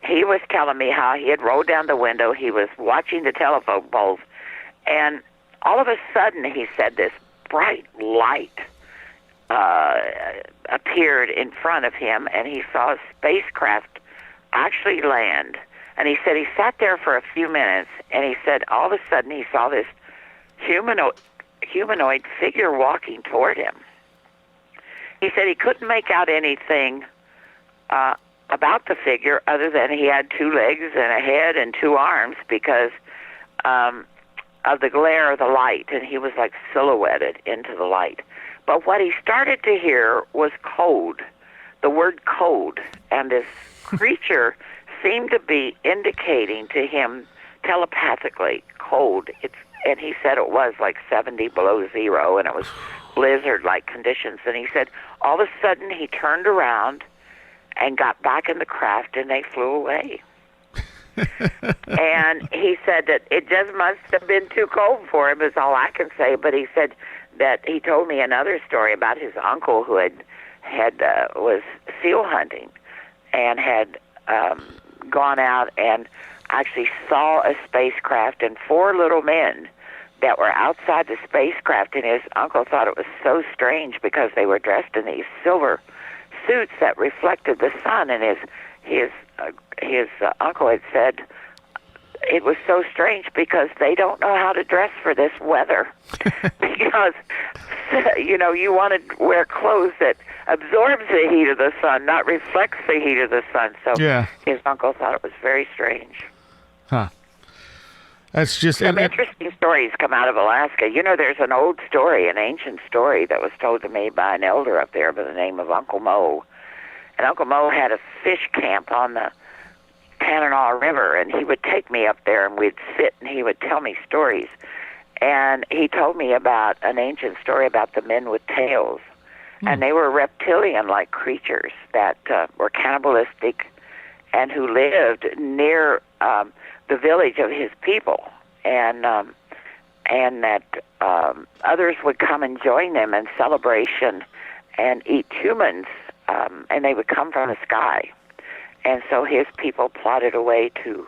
he was telling me how he had rolled down the window. He was watching the telephone poles. And all of a sudden, he said, this bright light appeared in front of him, and he saw a spacecraft actually land. And he said he sat there for a few minutes, and he said all of a sudden he saw this humanoid figure walking toward him. He said he couldn't make out anything about the figure other than he had 2 legs and a head and 2 arms, because of the glare of the light, and he was like silhouetted into the light. But what he started to hear was code, the word code, and this creature seemed to be indicating to him telepathically code. And he said it was like 70 below zero, and it was blizzard-like conditions. And he said all of a sudden he turned around and got back in the craft, and they flew away. And he said that it just must have been too cold for him, is all I can say. But he said that he told me another story about his uncle who was seal hunting and had gone out and actually saw a spacecraft and 4 little men that were outside the spacecraft, and his uncle thought it was so strange because they were dressed in these silver suits that reflected the sun, and his uncle had said it was so strange because they don't know how to dress for this weather. Because you want to wear clothes that absorbs the heat of the sun, not reflects the heat of the sun. So yeah. His uncle thought it was very strange. Huh. That's just some interesting stories come out of Alaska. There's an old story, an ancient story that was told to me by an elder up there by the name of Uncle Mo. And Uncle Mo had a fish camp on the Tanana River, and he would take me up there, and we'd sit, and he would tell me stories. And he told me about an ancient story about the men with tails. And they were reptilian-like creatures that were cannibalistic and who lived near the village of his people. And that others would come and join them in celebration and eat humans, and they would come from the sky. And so his people plotted a way to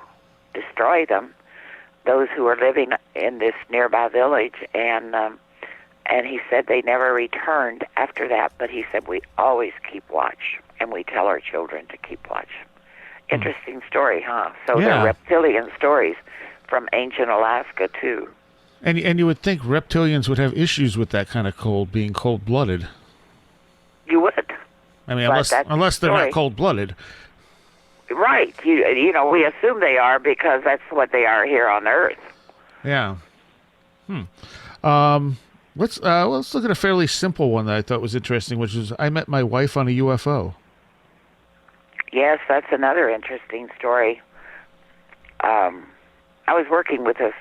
destroy them those who were living in this nearby village, and he said they never returned after that, but he said we always keep watch, and we tell our children to keep watch. Interesting story, huh? So Yeah. they're reptilian stories from ancient Alaska, too. And you would think reptilians would have issues with that kind of cold, being cold-blooded. You would. I mean, But that's unless they're story. not cold-blooded. Right. You know, we assume they are because that's what they are here on Earth. Yeah. Let's look at a fairly simple one that I thought was interesting, which is I met my wife on a UFO. Yes, that's another interesting story. I was working with this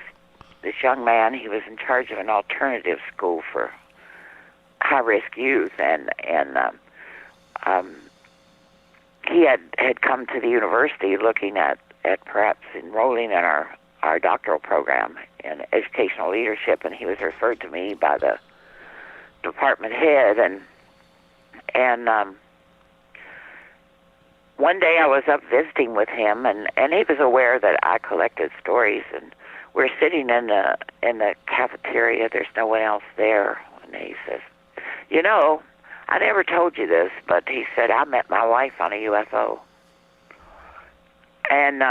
young man. He was in charge of an alternative school for high-risk youth, and he had come to the university looking at perhaps enrolling in our doctoral program in educational leadership, and he was referred to me by the department head, and one day I was up visiting with him, and he was aware that I collected stories, and we're sitting in the cafeteria. There's no one else there, and he says, "You know, I never told you this, but," he said, "I met my wife on a UFO." And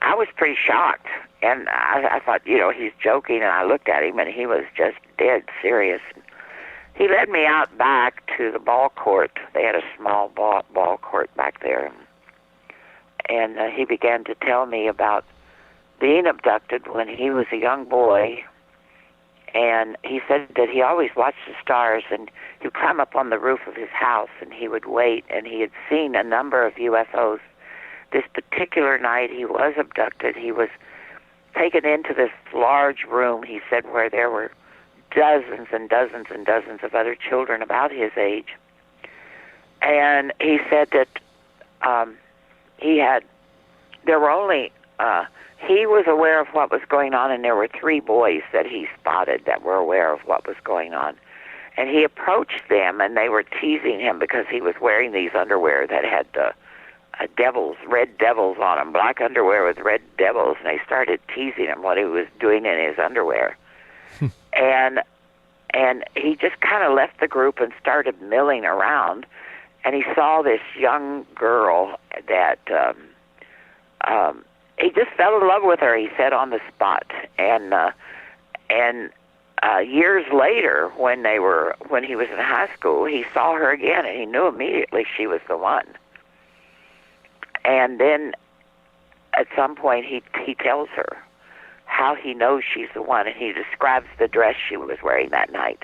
I was pretty shocked, and I thought, you know, he's joking, and I looked at him, and he was just dead serious. He led me out back to the ball court. They had a small ball court back there, and he began to tell me about being abducted when he was a young boy. And he said that he always watched the stars, and he'd climb up on the roof of his house, and he would wait, and he had seen a number of UFOs. This particular night he was abducted. He was taken into this large room, he said, where there were dozens and dozens and dozens of other children about his age. And he said that he was aware of what was going on, and there were 3 boys that he spotted that were aware of what was going on. And he approached them, and they were teasing him because he was wearing these underwear that had red devils on them, black underwear with red devils, and they started teasing him what he was doing in his underwear. And he just kind of left the group and started milling around, and he saw this young girl that he just fell in love with her, he said, on the spot. And years later, when he was in high school, he saw her again, and he knew immediately she was the one. And then at some point he tells her how he knows she's the one, and he describes the dress she was wearing that night.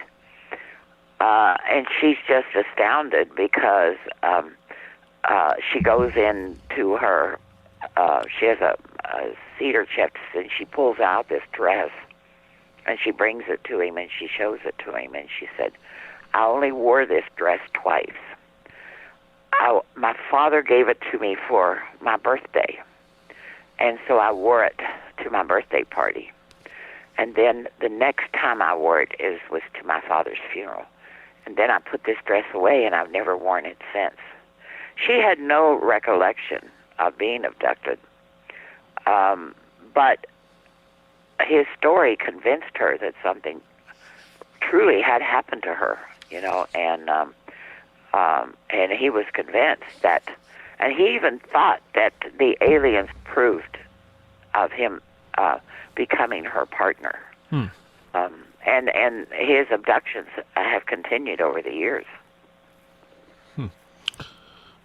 And she's just astounded because she goes into her, she has a cedar chest, and she pulls out this dress, and she brings it to him, and she shows it to him, and she said, "I only wore this dress twice. My father gave it to me for my birthday, and so I wore it to my birthday party. And then the next time I wore it was to my father's funeral. And then I put this dress away, and I've never worn it since." She had no recollection of being abducted, but his story convinced her that something truly had happened to her, you know, and he was convinced that, and he even thought that the aliens proved of him becoming her partner. And his abductions have continued over the years.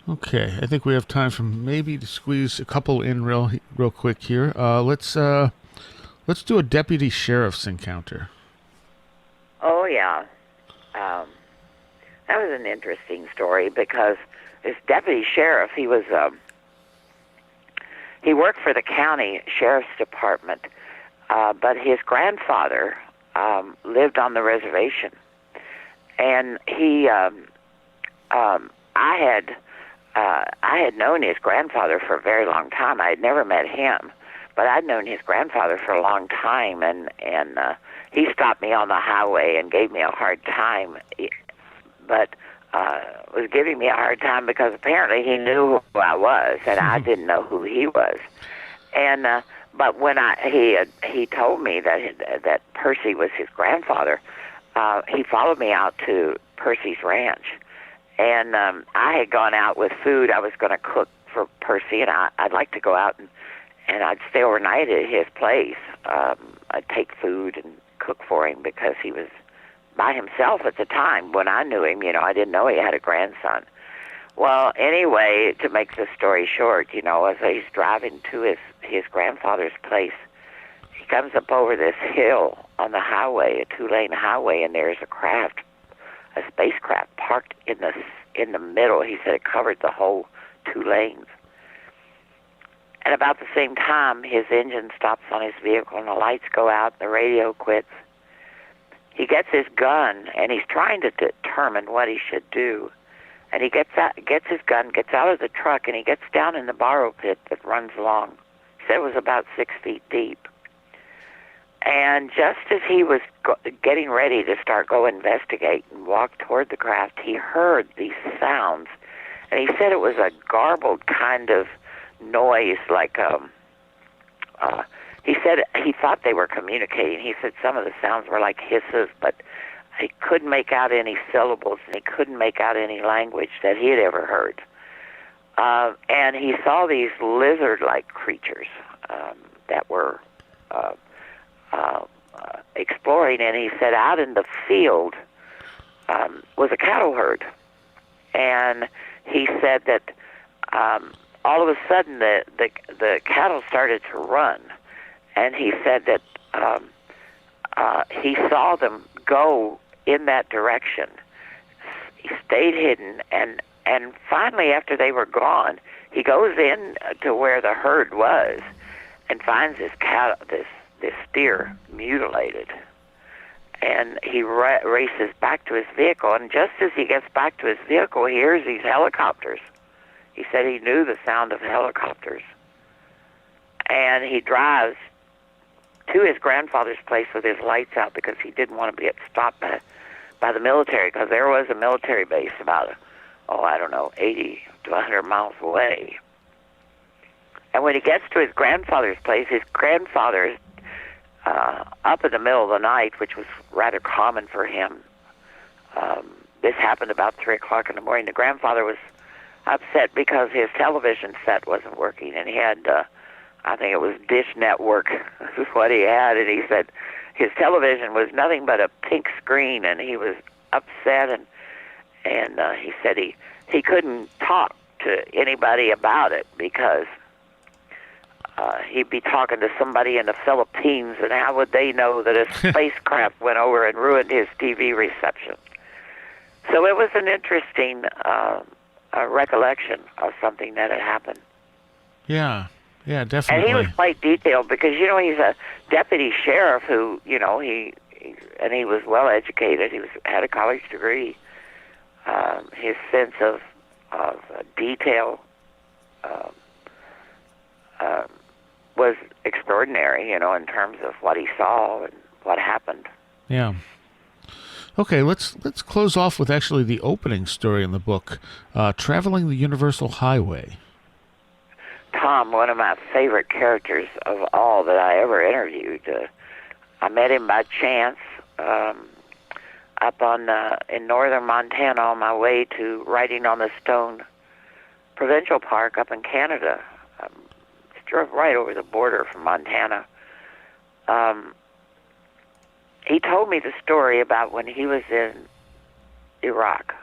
Okay, I think we have time for maybe to squeeze a couple in real quick here. Let's do a deputy sheriff's encounter. Oh yeah, that was an interesting story because this deputy sheriff, he worked for the county sheriff's department, but his grandfather lived on the reservation, and I had known his grandfather for a very long time. I had never met him, but I'd known his grandfather for a long time, and he stopped me on the highway and gave me a hard time, but was giving me a hard time because apparently he knew who I was, and I didn't know who he was. And but when he told me that Percy was his grandfather, he followed me out to Percy's ranch, and I had gone out with food. I was going to cook for Percy, and I'd like to go out and I'd stay overnight at his place. I'd take food and cook for him because he was by himself at the time. When I knew him, I didn't know he had a grandson. Well, anyway, to make the story short, as he's driving to his grandfather's place, he comes up over this hill on the highway, a 2-lane highway, and there's a spacecraft parked in the middle. He said it covered the whole 2 lanes. And about the same time, his engine stops on his vehicle, and the lights go out, and the radio quits. He gets his gun, and he's trying to determine what he should do. And he gets his gun, gets out of the truck, and he gets down in the borrow pit that runs along. He said it was about 6 feet deep. And just as he was getting ready to go investigate and walk toward the craft, he heard these sounds. And he said it was a garbled kind of noise, like he said he thought they were communicating. He said some of the sounds were like hisses, but he couldn't make out any syllables, and he couldn't make out any language that he had ever heard. And he saw these lizard-like creatures that were exploring, and he said out in the field was a cattle herd. And he said that all of a sudden the cattle started to run, and he said that he saw them go in that direction. He stayed hidden, and finally, after they were gone, he goes in to where the herd was and finds this steer mutilated. And he races back to his vehicle, and just as he gets back to his vehicle, he hears these helicopters. He said he knew the sound of helicopters. And he drives to his grandfather's place with his lights out because he didn't want to get stopped by the military, because there was a military base about, 80 to 100 miles away. And when he gets to his grandfather's place, his grandfather is up in the middle of the night, which was rather common for him. This happened about 3 o'clock in the morning. The grandfather was upset because his television set wasn't working, and he had, I think it was Dish Network is what he had, and he said his television was nothing but a pink screen, and he was upset, and he said he couldn't talk to anybody about it because he'd be talking to somebody in the Philippines, and how would they know that a spacecraft went over and ruined his TV reception? So it was an interesting recollection of something that had happened. Yeah, definitely. And he was quite detailed because, he's a deputy sheriff who, he was well educated. He had a college degree. His sense of detail was extraordinary, in terms of what he saw and what happened. Yeah. Okay, let's close off with actually the opening story in the book, Traveling the Universal Highway. Tom, one of my favorite characters of all that I ever interviewed. I met him by chance up in northern Montana on my way to Writing on the Stone Provincial Park up in Canada. Drove right over the border from Montana. He told me the story about when he was in Iraq.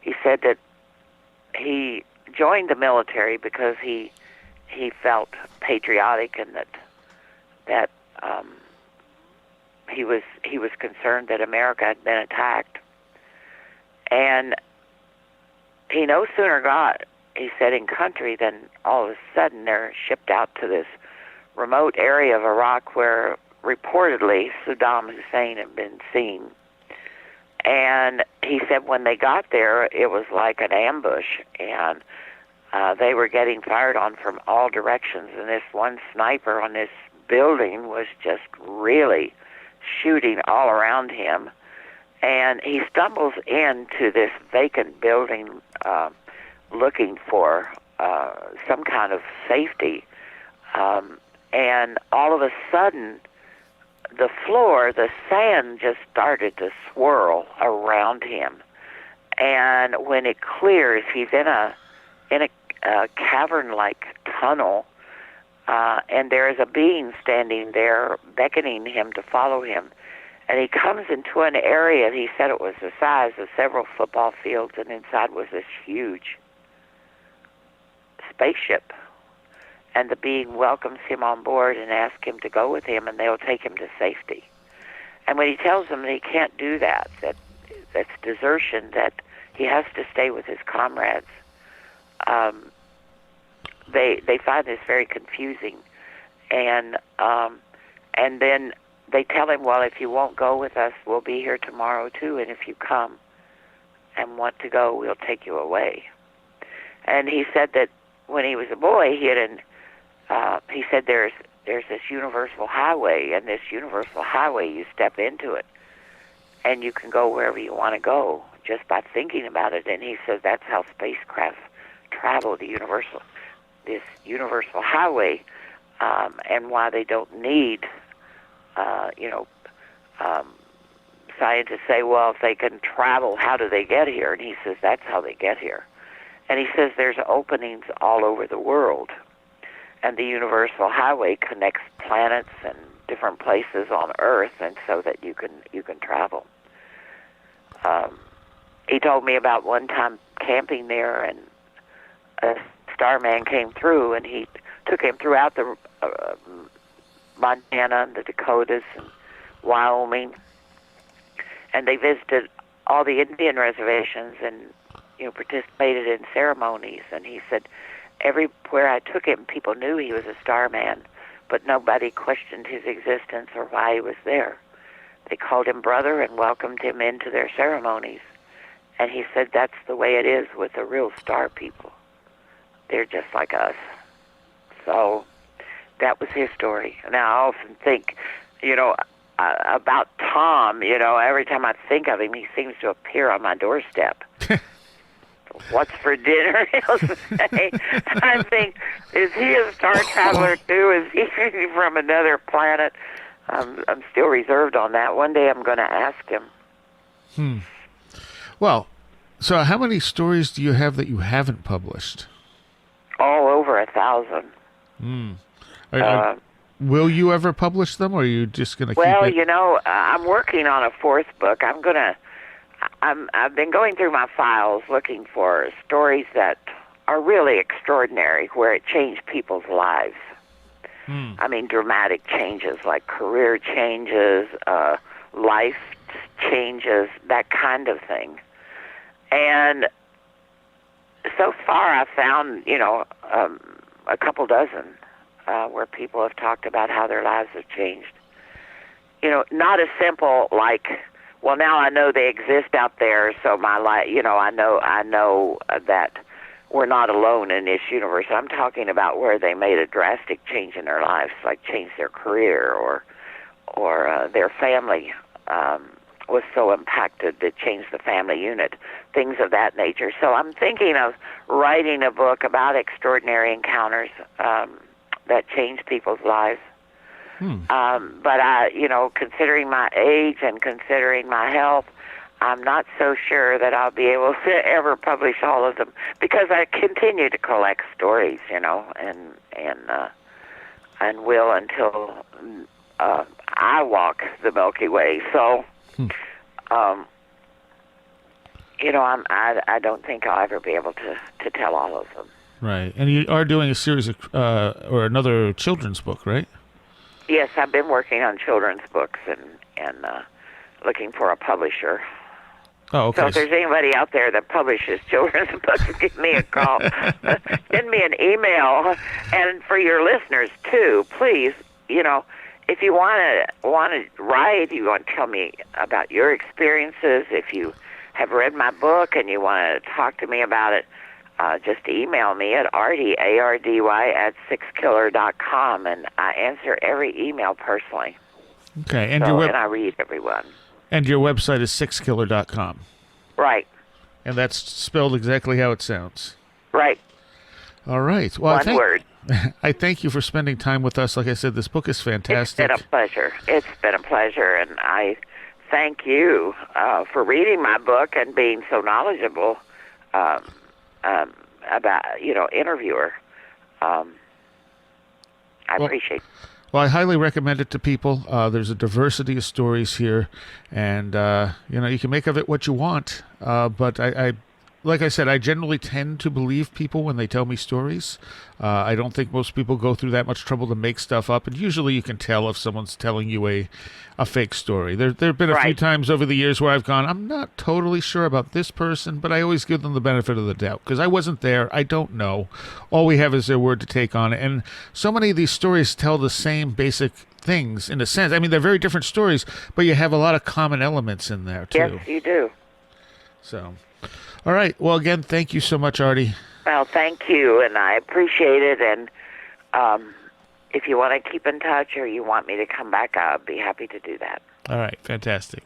He said that he joined the military because he felt patriotic, and that he was concerned that America had been attacked. And he no sooner got, he said, in country than all of a sudden they're shipped out to this remote area of Iraq where reportedly Saddam Hussein had been seen. And he said when they got there, it was like an ambush, and they were getting fired on from all directions. And this one sniper on this building was just really shooting all around him. And he stumbles into this vacant building looking for some kind of safety. And all of a sudden, the floor, the sand just started to swirl around him. And when it clears, he's in a cavern-like tunnel, and there is a being standing there beckoning him to follow him. And he comes into an area, he said it was the size of several football fields, and inside was this huge spaceship. And the being welcomes him on board and asks him to go with him, and they'll take him to safety. And when he tells them that he can't do that, that's desertion, that he has to stay with his comrades, they find this very confusing. And then they tell him, well, if you won't go with us, we'll be here tomorrow too, and if you come and want to go, we'll take you away. And he said that when he was a boy, he said there's this universal highway, and this universal highway, you step into it, and you can go wherever you want to go just by thinking about it. And he says that's how spacecraft travel, this universal highway, and why they don't need, scientists say, well, if they can travel, how do they get here? And he says that's how they get here. And he says there's openings all over the world, and the universal highway connects planets and different places on Earth, and so that you can travel. He told me about one time camping there, and a starman came through, and he took him throughout the Montana and the Dakotas and Wyoming, and they visited all the Indian reservations and participated in ceremonies. And he said everywhere I took him, people knew he was a starman, but nobody questioned his existence or why he was there. They called him brother and welcomed him into their ceremonies. And he said that's the way it is with the real star people. They're just like us. So that was his story. Now I often think, about Tom, every time I think of him, he seems to appear on my doorstep. What's for dinner, he'll say. I think, is he a star traveler too? Is he from another planet? I'm still reserved on that. One day I'm going to ask him. Well, so how many stories do you have that you haven't published? All over 1,000. Will you ever publish them, or are you just going to keep it? I'm working on a fourth book. I've been going through my files looking for stories that are really extraordinary, where it changed people's lives. I mean, dramatic changes, like career changes, life changes, that kind of thing. And so far I've found, a couple dozen where people have talked about how their lives have changed. Not as simple like, well, now I know they exist out there, so my life, I know that we're not alone in this universe. I'm talking about where they made a drastic change in their lives, like changed their career or their family was so impacted that changed the family unit, things of that nature. So I'm thinking of writing a book about extraordinary encounters that change people's lives. But considering my age and considering my health, I'm not so sure that I'll be able to ever publish all of them, because I continue to collect stories, and will until I walk the Milky Way. So, I don't think I'll ever be able to tell all of them. Right, and you are doing a series of or another children's book, right? Yes, I've been working on children's books and looking for a publisher. Oh, okay. So if there's anybody out there that publishes children's books, give me a call. Send me an email. And for your listeners, too, please, if you want to write, you want to tell me about your experiences, if you have read my book and you want to talk to me about it, just email me at Ardy, A-R-D-Y, at Sixkiller.com, and I answer every email personally. Okay, and and I read everyone. And your website is Sixkiller.com. Right. And that's spelled exactly how it sounds. Right. All right. Well, One word. I thank you for spending time with us. Like I said, this book is fantastic. It's been a pleasure. It's been a pleasure, and I thank you for reading my book and being so knowledgeable about, interviewer. I appreciate it. Well, I highly recommend it to people. There's a diversity of stories here, and you can make of it what you want. But I like I said, I generally tend to believe people when they tell me stories. I don't think most people go through that much trouble to make stuff up, and usually you can tell if someone's telling you a fake story. There have been a few times over the years where I've gone, I'm not totally sure about this person, but I always give them the benefit of the doubt because I wasn't there. I don't know. All we have is their word to take on it. And so many of these stories tell the same basic things in a sense. I mean, they're very different stories, but you have a lot of common elements in there, too. Yes, you do. So, all right. Well, again, thank you so much, Ardy. Well, thank you, and I appreciate it. And if you want to keep in touch or you want me to come back, I'll be happy to do that. All right. Fantastic.